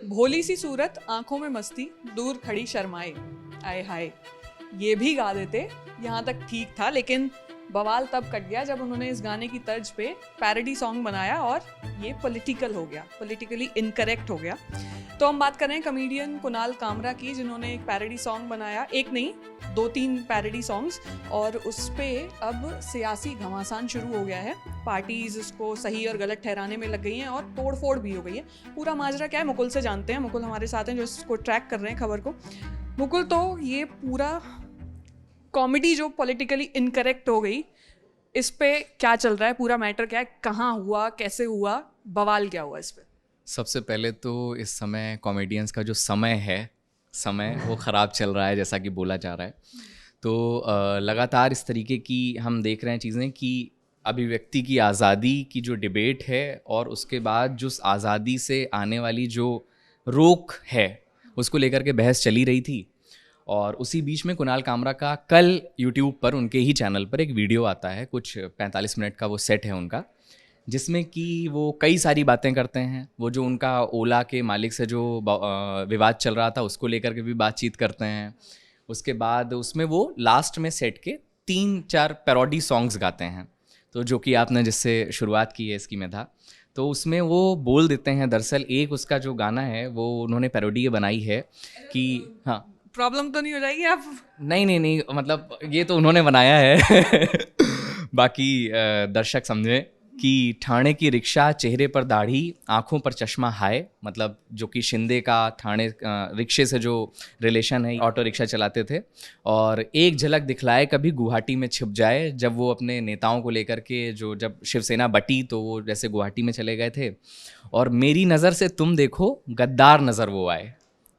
भोली सी सूरत आंखों में मस्ती दूर खड़ी शर्माए, आए हाय। ये भी गा देते, यहाँ तक ठीक था, लेकिन बवाल तब कट गया जब उन्होंने इस गाने की तर्ज पे पैरोडी सॉन्ग बनाया और ये पॉलिटिकल हो गया, पॉलिटिकली इनकरेक्ट हो गया। तो हम बात कर रहे हैं कॉमेडियन कुणाल कामरा की, जिन्होंने एक पैरोडी सॉन्ग बनाया, एक नहीं 2-3 पैरोडी सॉन्ग्स, और उस पे अब सियासी घमासान शुरू हो गया है। पार्टीज उसको सही और गलत ठहराने में लग गई हैं और तोड़फोड़ भी हो गई है। पूरा माजरा क्या है मुकुल से जानते हैं। मुकुल हमारे साथ हैं जो इसको ट्रैक कर रहे हैं खबर को। मुकुल, तो ये पूरा कॉमेडी जो पॉलिटिकली इनकरेक्ट हो गई, इस पे क्या चल रहा है, पूरा मैटर क्या है, कहाँ हुआ, कैसे हुआ, बवाल क्या हुआ इस पे? सबसे पहले तो इस समय कॉमेडियंस का जो समय वो ख़राब चल रहा है, जैसा कि बोला जा रहा है। तो लगातार इस तरीके की हम देख रहे हैं चीज़ें कि अभिव्यक्ति की आज़ादी की जो डिबेट है और उसके बाद जो आज़ादी से आने वाली जो रोक है उसको लेकर के बहस चली रही थी। और उसी बीच में कुणाल कामरा का कल यूट्यूब पर उनके ही चैनल पर एक वीडियो आता है, कुछ 45 मिनट का वो सेट है उनका, जिसमें कि वो कई सारी बातें करते हैं। वो जो उनका ओला के मालिक से जो विवाद चल रहा था उसको लेकर के भी बातचीत करते हैं। उसके बाद उसमें वो लास्ट में सेट के 3-4 पैरोडी सॉन्ग्स गाते हैं। तो जो कि आपने जिससे शुरुआत की है इसकी में था, तो उसमें वो बोल देते हैं, दरअसल एक उसका जो गाना है वो उन्होंने पैरोडी ये बनाई है कि हाँ, प्रॉब्लम तो नहीं हो जाएगी आप? नहीं, मतलब ये तो उन्होंने बनाया है बाकी दर्शक समझे कि ठाणे की रिक्शा, चेहरे पर दाढ़ी, आंखों पर चश्मा हाय, मतलब जो कि शिंदे का ठाणे रिक्शे से जो रिलेशन है, ऑटो रिक्शा चलाते थे। और एक झलक दिखलाए कभी गुवाहाटी में छिप जाए, जब वो अपने नेताओं को लेकर के जब शिवसेना बटी तो वो जैसे गुवाहाटी में चले गए थे। और मेरी नज़र से तुम देखो गद्दार नज़र वो आए।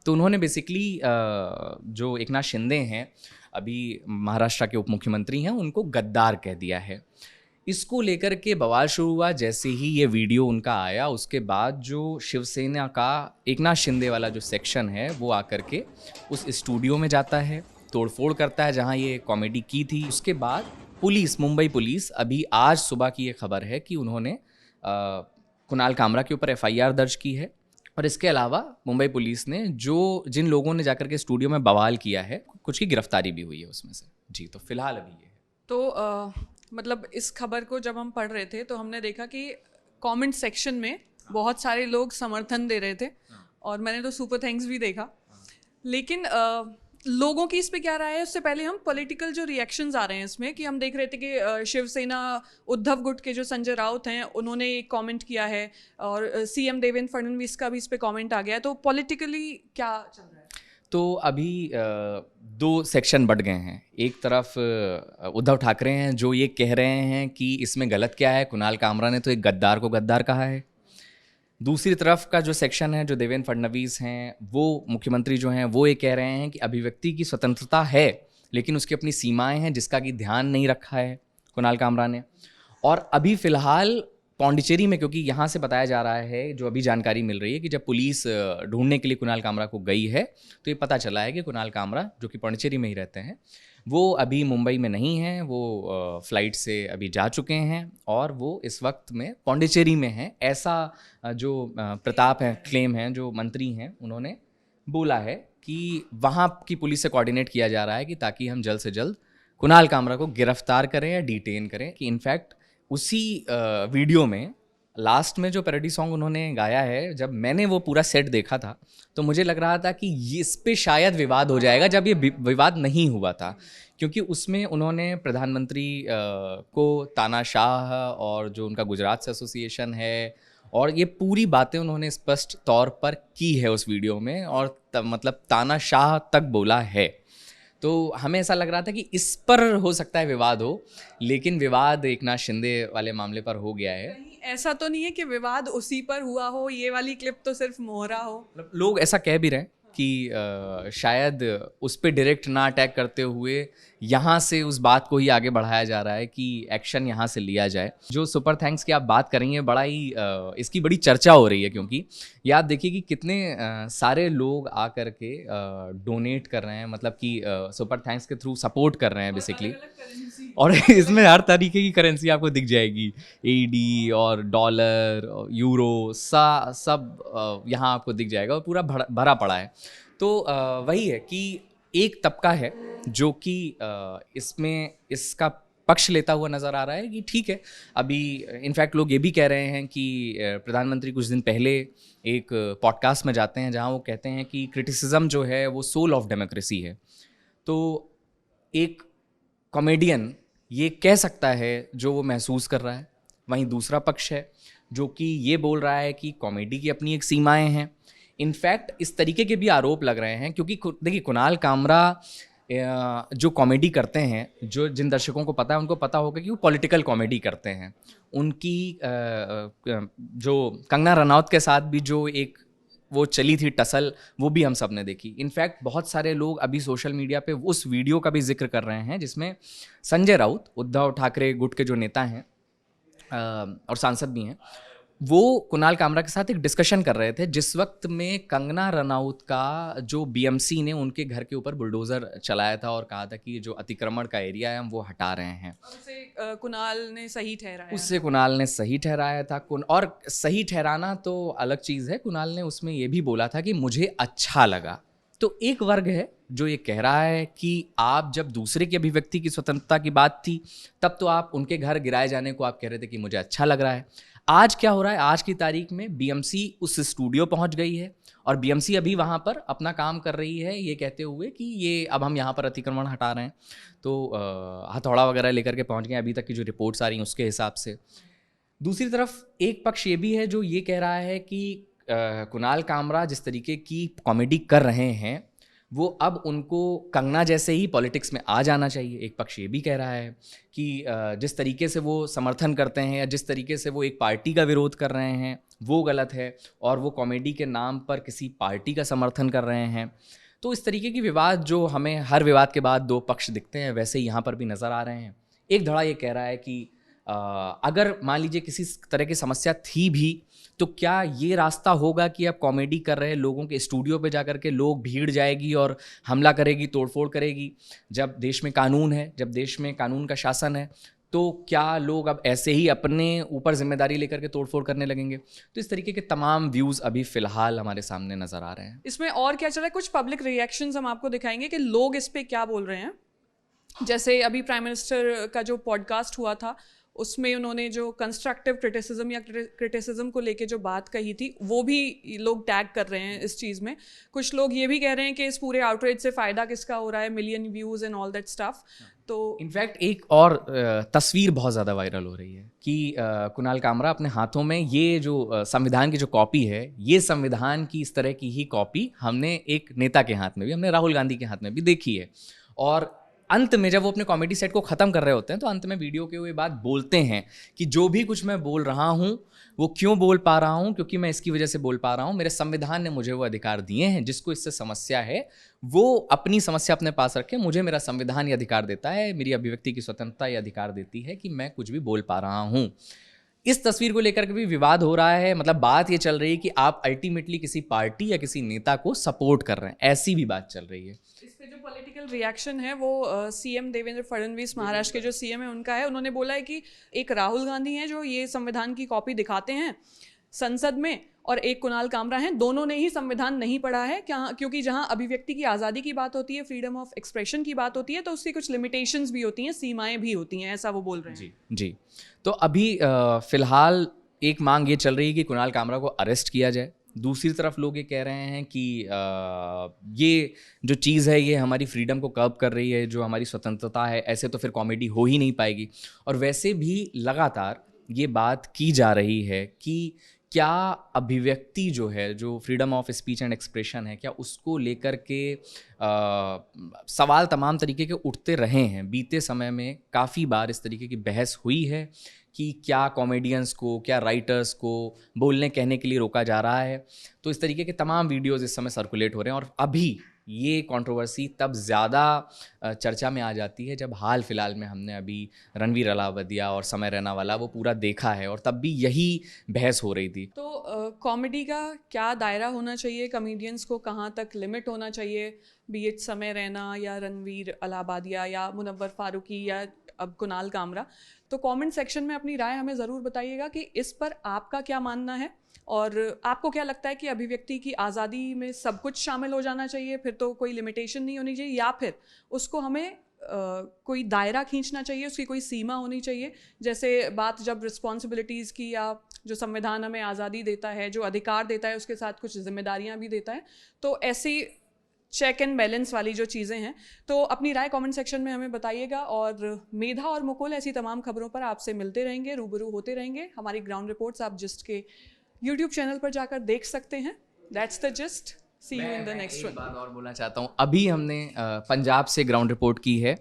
तो उन्होंने बेसिकली जो एकनाथ शिंदे हैं, अभी महाराष्ट्र के उप मुख्यमंत्री हैं, उनको गद्दार कह दिया है। इसको लेकर के बवाल शुरू हुआ। जैसे ही ये वीडियो उनका आया उसके बाद जो शिवसेना का एकनाथ शिंदे वाला जो सेक्शन है वो आकर के उस स्टूडियो में जाता है, तोड़फोड़ करता है जहाँ ये कॉमेडी की थी। उसके बाद पुलिस, मुंबई पुलिस, अभी आज सुबह की ये खबर है कि उन्होंने कुणाल कामरा के ऊपर FIR दर्ज की है। और इसके अलावा मुंबई पुलिस ने जिन लोगों ने जाकर के स्टूडियो में बवाल किया है, कुछ की गिरफ्तारी भी हुई है उसमें से। जी, तो फिलहाल अभी ये है। तो मतलब इस खबर को जब हम पढ़ रहे थे तो हमने देखा कि कमेंट सेक्शन में बहुत सारे लोग समर्थन दे रहे थे और मैंने तो सुपर थैंक्स भी देखा। लेकिन लोगों की इस पे क्या राय है, उससे पहले हम पॉलिटिकल जो रिएक्शंस आ रहे हैं इसमें, कि हम देख रहे थे कि शिवसेना उद्धव गुट के जो संजय राउत हैं उन्होंने एक कमेंट किया है और CM देवेंद्र फडणवीस का भी इस पे कमेंट आ गया है। तो पॉलिटिकली क्या चल रहा है? तो अभी 2 सेक्शन बढ़ गए हैं। एक तरफ उद्धव ठाकरे हैं जो ये कह रहे हैं कि इसमें गलत क्या है, कुणाल कामरा ने तो एक गद्दार को गद्दार कहा है। दूसरी तरफ का जो सेक्शन है, जो देवेंद्र फडणवीस हैं, वो मुख्यमंत्री जो हैं, वो ये कह रहे हैं कि अभिव्यक्ति की स्वतंत्रता है लेकिन उसकी अपनी सीमाएं हैं, जिसका कि ध्यान नहीं रखा है कुणाल कामरा ने। और अभी फ़िलहाल पौंडीचेरी में, क्योंकि यहाँ से बताया जा रहा है, जो अभी जानकारी मिल रही है, कि जब पुलिस ढूंढने के लिए कुणाल कामरा को गई है तो ये पता चला है कि कुणाल कामरा, जो कि पौंडीचेरी में ही रहते हैं, वो अभी मुंबई में नहीं हैं। वो फ़्लाइट से अभी जा चुके हैं और वो इस वक्त में पौंडीचेरी में हैं। ऐसा जो प्रताप है, क्लेम है, जो मंत्री हैं, उन्होंने बोला है कि वहाँ की पुलिस से कोऑर्डिनेट किया जा रहा है कि ताकि हम जल्द से जल्द कुणाल कामरा को गिरफ्तार करें या डिटेन करें। कि इनफैक्ट उसी वीडियो में लास्ट में जो पैरोडी सॉन्ग उन्होंने गाया है, जब मैंने वो पूरा सेट देखा था तो मुझे लग रहा था कि इस पे शायद विवाद हो जाएगा, जब ये विवाद नहीं हुआ था। क्योंकि उसमें उन्होंने प्रधानमंत्री को तानाशाह और जो उनका गुजरात से एसोसिएशन है और ये पूरी बातें उन्होंने स्पष्ट तौर पर की है उस वीडियो में, और मतलब तानाशाह तक बोला है। तो हमें ऐसा लग रहा था कि इस पर हो सकता है विवाद हो, लेकिन विवाद एकनाथ शिंदे वाले मामले पर हो गया है। कहीं ऐसा तो नहीं है कि विवाद उसी पर हुआ हो, ये वाली क्लिप तो सिर्फ मोहरा हो? मतलब लोग ऐसा कह भी रहे हैं कि शायद उस पर डायरेक्ट ना अटैक करते हुए यहाँ से उस बात को ही आगे बढ़ाया जा रहा है कि एक्शन यहाँ से लिया जाए। जो सुपर थैंक्स की आप बात करेंगे, बड़ा ही इसकी बड़ी चर्चा हो रही है, क्योंकि ये आप देखिए कि कितने सारे लोग आकर के डोनेट कर रहे हैं, मतलब कि सुपर थैंक्स के थ्रू सपोर्ट कर रहे हैं बेसिकली। और इसमें हर तरीके की करेंसी आपको दिख जाएगी, एडी और डॉलर और यूरो सब यहाँ आपको दिख जाएगा और पूरा भरा पड़ा है। तो वही है कि एक तबका है जो कि इसमें इसका पक्ष लेता हुआ नज़र आ रहा है कि ठीक है। अभी इनफैक्ट लोग ये भी कह रहे हैं कि प्रधानमंत्री कुछ दिन पहले एक पॉडकास्ट में जाते हैं जहाँ वो कहते हैं कि क्रिटिसिज्म जो है वो सोल ऑफ डेमोक्रेसी है। तो एक कॉमेडियन ये कह सकता है जो वो महसूस कर रहा है, वहीं दूसरा पक्ष है जो कि ये बोल रहा है कि कॉमेडी की अपनी एक सीमाएं हैं। इनफैक्ट इस तरीके के भी आरोप लग रहे हैं क्योंकि देखिए कुणाल कामरा जो कॉमेडी करते हैं, जो जिन दर्शकों को पता है उनको पता होगा कि वो पॉलिटिकल कॉमेडी करते हैं। उनकी जो कंगना रनौत के साथ भी जो एक वो चली थी टसल, वो भी हम सब ने देखी। इनफैक्ट बहुत सारे लोग अभी सोशल मीडिया पे उस वीडियो का भी जिक्र कर रहे हैं जिसमें संजय राउत, उद्धव ठाकरे गुट के जो नेता हैं और सांसद भी हैं, वो कुणाल कामरा के साथ एक डिस्कशन कर रहे थे जिस वक्त में कंगना रनौत का जो बीएमसी ने उनके घर के ऊपर बुलडोज़र चलाया था और कहा था कि जो अतिक्रमण का एरिया है हम वो हटा रहे हैं। उसे कुणाल ने सही ठहराया। उससे कुणाल ने सही ठहराया था। और सही ठहराना तो अलग चीज़ है, कुणाल ने उसमें ये भी बोला था कि मुझे अच्छा लगा। तो एक वर्ग है जो ये कह रहा है कि आप जब दूसरे की अभिव्यक्ति की स्वतंत्रता की बात थी तब तो आप उनके घर गिराए जाने को आप कह रहे थे कि मुझे अच्छा लग रहा है। आज क्या हो रहा है, आज की तारीख में बीएमसी उस स्टूडियो पहुंच गई है और बीएमसी अभी वहां पर अपना काम कर रही है ये कहते हुए कि ये अब हम यहाँ पर अतिक्रमण हटा रहे हैं। तो हथौड़ा वगैरह लेकर के पहुंच गए अभी तक की जो रिपोर्ट्स आ रही हैं उसके हिसाब से। दूसरी तरफ एक पक्ष ये भी है जो ये कह रहा है कि कुणाल कामरा जिस तरीके की कॉमेडी कर रहे हैं वो अब उनको कंगना जैसे ही पॉलिटिक्स में आ जाना चाहिए। एक पक्ष ये भी कह रहा है कि जिस तरीके से वो समर्थन करते हैं या जिस तरीके से वो एक पार्टी का विरोध कर रहे हैं वो गलत है और वो कॉमेडी के नाम पर किसी पार्टी का समर्थन कर रहे हैं। तो इस तरीके की विवाद जो हमें हर विवाद के बाद दो पक्ष दिखते हैं वैसे यहाँ पर भी नज़र आ रहे हैं। एक धड़ा ये कह रहा है कि अगर मान लीजिए किसी तरह की समस्या थी भी तो क्या ये रास्ता होगा कि अब कॉमेडी कर रहे लोगों के स्टूडियो पे जाकर के लोग भीड़ जाएगी और हमला करेगी, तोड़फोड़ करेगी। जब देश में कानून है, जब देश में कानून का शासन है, तो क्या लोग अब ऐसे ही अपने ऊपर जिम्मेदारी लेकर के तोड़फोड़ करने लगेंगे? तो इस तरीके के तमाम व्यूज़ अभी फ़िलहाल हमारे सामने नज़र आ रहे हैं। इसमें और क्या चल रहा है, कुछ पब्लिक रिएक्शंस हम आपको दिखाएंगे कि लोग इस पे क्या बोल रहे हैं। जैसे अभी प्राइम मिनिस्टर का जो पॉडकास्ट हुआ था उसमें उन्होंने जो कंस्ट्रक्टिव क्रिटिसिज्म या क्रिटिसिज्म को लेके जो बात कही थी वो भी लोग टैग कर रहे हैं इस चीज़ में। कुछ लोग ये भी कह रहे हैं कि इस पूरे आउटरीच से फ़ायदा किसका हो रहा है, million views and all that stuff. तो इनफैक्ट एक और तस्वीर बहुत ज़्यादा वायरल हो रही है कि कुणाल कामरा अपने हाथों में ये जो संविधान की जो कॉपी है, ये संविधान की इस तरह की ही कॉपी हमने एक नेता के हाथ में भी, हमने राहुल गांधी के हाथ में भी देखी है। और अंत में जब वो अपने कॉमेडी सेट को ख़त्म कर रहे होते हैं तो अंत में वीडियो के हुए बात बोलते हैं कि जो भी कुछ मैं बोल रहा हूँ वो क्यों बोल पा रहा हूँ, क्योंकि मैं इसकी वजह से बोल पा रहा हूँ, मेरे संविधान ने मुझे वो अधिकार दिए हैं। जिसको इससे समस्या है वो अपनी समस्या अपने पास रखे, मुझे मेरा संविधान ये अधिकार देता है, मेरी अभिव्यक्ति की स्वतंत्रता ये अधिकार देती है कि मैं कुछ भी बोल पा रहा हूँ। इस तस्वीर को लेकर के भी विवाद हो रहा है। मतलब बात ये चल रही है कि आप अल्टीमेटली किसी पार्टी या किसी नेता को सपोर्ट कर रहे हैं, ऐसी भी बात चल रही है। इस पे जो पॉलिटिकल रिएक्शन है वो सीएम देवेंद्र फडणवीस, महाराष्ट्र के जो सीएम है उनका है। उन्होंने बोला है कि एक राहुल गांधी हैं जो ये संविधान की कॉपी दिखाते हैं संसद में और एक कुणाल कामरा हैं, दोनों ने ही संविधान नहीं पढ़ा है क्योंकि जहां अभिव्यक्ति की आज़ादी की बात होती है, फ्रीडम ऑफ एक्सप्रेशन की बात होती है, तो उसकी कुछ लिमिटेशंस भी होती हैं, सीमाएं भी होती हैं, ऐसा वो बोल रहे हैं। जी। तो अभी फिलहाल एक मांग ये चल रही है कि कुणाल कामरा को अरेस्ट किया जाए। दूसरी तरफ लोग ये कह रहे हैं कि ये जो चीज़ है ये हमारी फ्रीडम को कर्ब कर रही है, जो हमारी स्वतंत्रता है, ऐसे तो फिर कॉमेडी हो ही नहीं पाएगी। और वैसे भी लगातार ये बात की जा रही है कि क्या अभिव्यक्ति जो है, जो freedom of speech and expression है, क्या उसको लेकर के सवाल तमाम तरीके के उठते रहे हैं। बीते समय में काफ़ी बार इस तरीके की बहस हुई है कि क्या कॉमेडियंस को, क्या राइटर्स को बोलने कहने के लिए रोका जा रहा है। तो इस तरीके के तमाम वीडियोज़ इस समय सर्कुलेट हो रहे हैं और अभी ये कंट्रोवर्सी तब ज़्यादा चर्चा में आ जाती है जब हाल फिलहाल में हमने अभी रणवीर अलावदिया और समय रैना वाला वो पूरा देखा है और तब भी यही बहस हो रही थी। तो कॉमेडी का क्या दायरा होना चाहिए, कॉमेडियंस को कहाँ तक लिमिट होना चाहिए, बी इट समय रैना या रणवीर अलाहाबादिया या मुनव्वर फारूकी या अब कुणाल कामरा। तो कमेंट सेक्शन में अपनी राय हमें ज़रूर बताइएगा कि इस पर आपका क्या मानना है, और आपको क्या लगता है कि अभिव्यक्ति की आज़ादी में सब कुछ शामिल हो जाना चाहिए, फिर तो कोई लिमिटेशन नहीं होनी चाहिए, या फिर उसको हमें कोई दायरा खींचना चाहिए, उसकी कोई सीमा होनी चाहिए। जैसे बात जब रिस्पॉन्सिबिलिटीज़ की, या जो संविधान हमें आज़ादी देता है, जो अधिकार देता है, उसके साथ कुछ जिम्मेदारियां भी देता है, तो ऐसी चेक एंड बैलेंस वाली जो चीज़ें हैं, तो अपनी राय कमेंट सेक्शन में हमें बताइएगा। और मेधा और मुकुल ऐसी तमाम खबरों पर आपसे मिलते रहेंगे, रूबरू होते रहेंगे। हमारी ग्राउंड रिपोर्ट्स आप जिस्ट के यूट्यूब चैनल पर जाकर देख सकते हैं। That's the Jist, see you in the next one. एक बात और बोलना चाहता हूँ, अभी हमने पंजाब से ग्राउंड रिपोर्ट की है,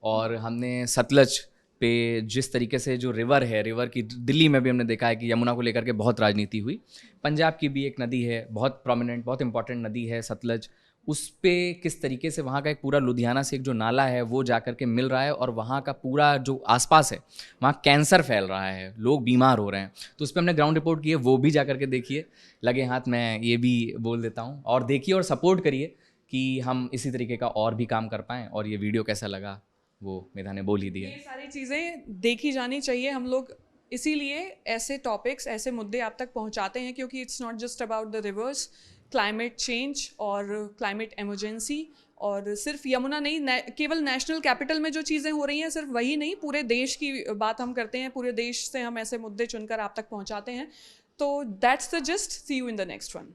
और हमने सतलज पे जिस तरीके से जो रिवर की, दिल्ली में भी हमने देखा है कि यमुना को लेकर के बहुत राजनीति हुई। पंजाब की भी एक नदी है, बहुत प्रोमिनेंट, बहुत इंपॉर्टेंट नदी है सतलज, उस पे किस तरीके से वहाँ का एक पूरा लुधियाना से एक जो नाला है वो जा कर के मिल रहा है, और वहाँ का पूरा जो आसपास है वहाँ कैंसर फैल रहा है, लोग बीमार हो रहे हैं। तो उस पर हमने ग्राउंड रिपोर्ट की है, वो भी जा कर के देखिए। लगे हाथ मैं ये भी बोल देता हूँ, और देखिए और सपोर्ट करिए कि हम इसी तरीके का और भी काम कर पाएँ। और ये वीडियो कैसा लगा वो मेधा ने बोल ही दिया। ये सारी चीज़ें देखी जानी चाहिए। हम लोग इसीलिए ऐसे टॉपिक्स, ऐसे मुद्दे आप तक पहुंचाते हैं, क्योंकि it's not just about the reverse, climate change और क्लाइमेट इमरजेंसी, और सिर्फ यमुना नहीं, केवल नेशनल कैपिटल में जो चीज़ें हो रही हैं सिर्फ वही नहीं, पूरे देश की बात हम करते हैं, पूरे देश से हम ऐसे मुद्दे चुनकर आप तक पहुंचाते हैं। तो that's the Jist, see you in the next one.